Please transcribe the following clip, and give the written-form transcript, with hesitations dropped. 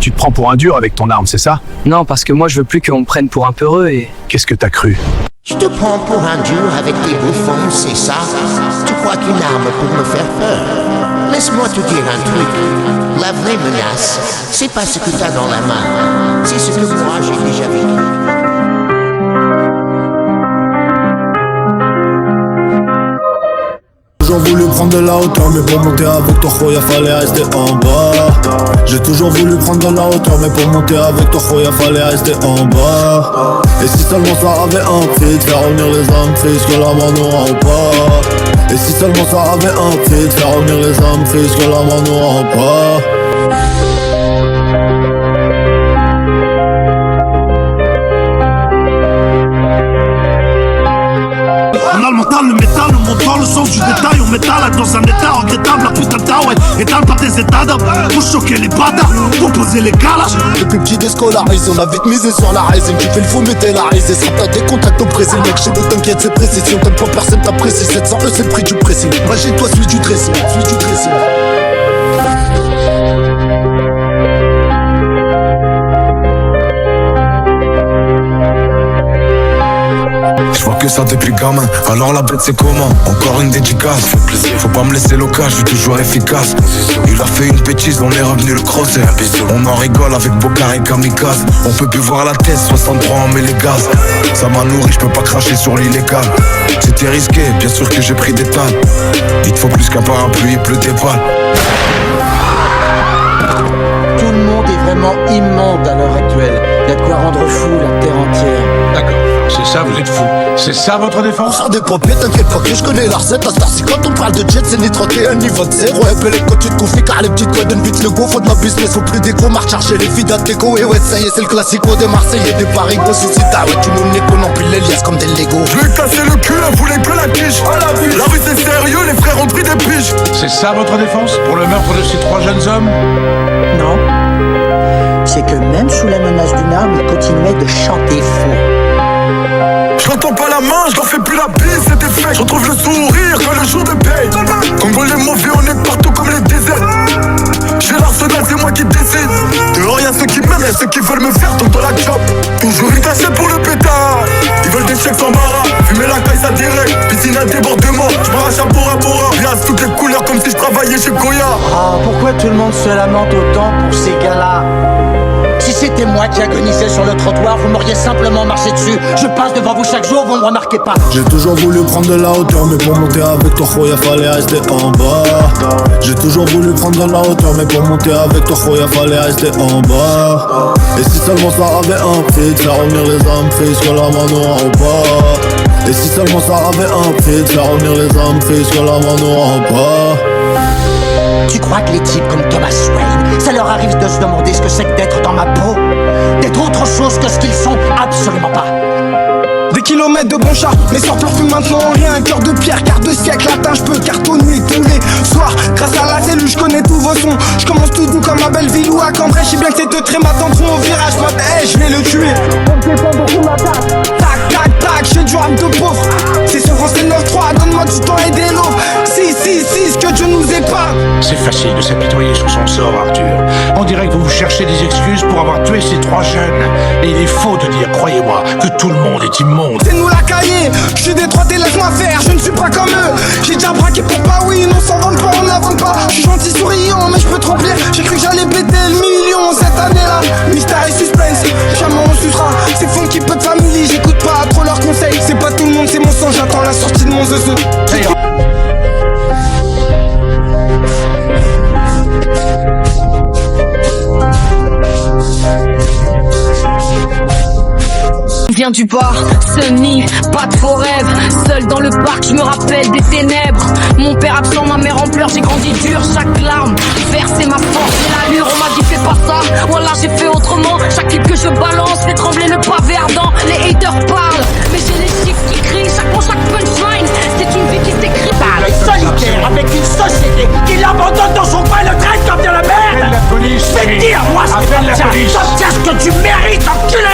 Tu te prends pour un dur avec ton arme, c'est ça? Non, parce que moi je veux plus qu'on me prenne pour un peureux et... Qu'est-ce que t'as cru? Tu te prends pour un dur avec tes bouffons, c'est ça? Tu crois qu'une arme peut me faire peur? Laisse-moi te dire un truc. La vraie menace, c'est pas ce que t'as dans la main. C'est ce que moi j'ai déjà vécu. J'ai toujours voulu prendre de la hauteur, mais pour monter avec ton khoya fallait rester en bas. J'ai toujours voulu prendre de la hauteur, mais pour monter avec ton khoya fallait rester en bas. Et si seulement ça avait un prix, de faire revenir les âmes prises que la mort nous rend pas. Et si seulement ça avait un prix, de faire revenir les âmes prises que la mort nous rend pas. On a le mental, le métal, le montant, le sens du détail. On métal dans un état regrettable. La putain de ouais, étale par des états d'âme. Pour choquer les bâtards, pour poser les galages. Depuis petit déscolarisé, on a vite misé sur la résine. Tu fais le fou mais t'es la risée. Ça t'a des contacts au Brésil. Mec, chez nous t'inquiète, c'est précision. T'aimes pas personne t'apprécie. 700 c'est le prix du pressing. Imagine-toi celui du dressing, celui du dressing. Je vois que ça depuis gamin, alors la bête c'est comment? Encore une dédicace, fait plaisir. Faut pas me laisser l'occasion, je suis toujours efficace. Il a fait une bêtise, on est revenu le crosser. On en rigole avec Bocard et Kamikaze. On peut plus voir la tête, 63 on met les gaz. Ça m'a nourri, je peux pas cracher sur l'illégal. C'était risqué, bien sûr que j'ai pris des tas. Il te faut plus qu'un parapluie, il pleut des balles. Tout le monde est vraiment immonde à l'heure actuelle. Il y a de quoi rendre fou la terre entière. D'accord, c'est ça, vous êtes fous. C'est ça votre défense? Ça dépend bien, t'inquiète pas que je connais la recette. La star, c'est quand on parle de jet, c'est ni 31 ni 0. Ouais, pelé quand tu te confies, car les petites quoi d'une vite le go. Faut de ma business, au plus des gros marches charger les filles d'Ateco. Et ouais, ça y est, c'est le classico des Marseillais, des Paris, gros si t'as. Ouais, tu nous n'es qu'on empile les liasses comme des Lego. Je vais casser le cul, elle voulait que la quiche. La rue c'est sérieux, les frères ont pris des piges. C'est ça votre défense? Pour le meurtre de ces 3 jeunes hommes? Non. C'est que même sous la menace d'une arme, il continuait de chanter faux. Je n'entends pas la main, je leur fais plus la bise, c'était fait. Je retrouve le sourire que le jour de paye. Congolais mauvais, on est partout comme les déserts. J'ai l'arsenal, c'est moi qui décide. Dehors y'a ceux qui m'aiment, y'a ceux qui veulent me faire tomber la job. Toujours une cachette pour le pétard. Ils veulent des chèques sans barra. Fumer la caille ça direct, piscine à débordement. Je m'arrache à Bora Bora. Glace toutes les couleurs comme si je travaillais chez Goya. Ah, pourquoi tout le monde se lamente autant pour ces gars-là? Si c'était moi qui agonisais sur le trottoir, vous m'auriez simplement marché dessus. Je passe devant vous chaque jour, vous me remarquez pas. J'ai toujours voulu prendre de la hauteur, mais pour monter avec ton khoya fallait rester en bas. J'ai toujours voulu prendre de la hauteur, mais pour monter avec ton khoya fallait rester en bas. Et si seulement ça avait un prix, de faire revenir les âmes prises que la mort nous rend pas. Et si seulement ça avait un prix, de faire revenir les âmes prises que la mort nous rend pas. Tu crois que les types comme Thomas Wayne, ça leur arrive de se demander ce que c'est que d'être dans ma peau? D'être autre chose que ce qu'ils sont? Absolument pas. Des kilomètres de bon char, mes sorts pleurent plus maintenant en rien. Un cœur de pierre, quart de siècle atteint, je peux cartonner tous les soirs. Grâce à la cellule, je connais tous vos sons. Je commence tout doux comme à Belleville ou à Cambrai. Je sais bien que ces deux traits m'attendront au virage. Mode, hey, je vais le tuer. On me défend beaucoup ma tasse. Tac, tac, tac, j'ai du rap de pauvre. C'est sur France 9-3, donne-moi du temps et des lots. Si, ce que Dieu nous épargne. C'est facile de s'apitoyer sur son sort, Arthur. On dirait que vous cherchez des excuses pour avoir tué ces 3 jeunes. Et il est faux de dire, croyez-moi, que tout le monde est immonde. C'est nous la cahier, je suis détroité, laisse-moi faire, je ne suis pas comme eux. J'ai déjà braqué pour pas, oui, non, s'en vante pas, on n'invente pas. Je suis gentil souriant, mais je peux trop plaire. J'ai cru que j'allais péter le million cette année-là. Mystère et suspense, jamais on sucera. C'est funky, peu de famille, j'écoute pas trop leurs conseils. C'est pas tout le monde, c'est mon sang, j'attends la sortie de mon zeu. Viens du bar, Sunny, pas de faux rêves. Seul dans le parc, je me rappelle des ténèbres. Mon père absent, ma mère en pleurs, j'ai grandi dur. Chaque larme, verser ma force et l'allure. On m'a dit fais pas ça, voilà j'ai fait autrement. Chaque clip que je balance fait trembler le pavé ardent. Les haters parlent, mais j'ai les chiffres qui crient. Chaque mot, chaque punchline, c'est une vie qui s'écrit. Solitaire avec une société qui l'abandonne dans son coin et le traite comme de la merde. Appelle la police. Je vais te dire, moi, c'est Appelle la police. t'obtiens ce que tu mérites, enculé.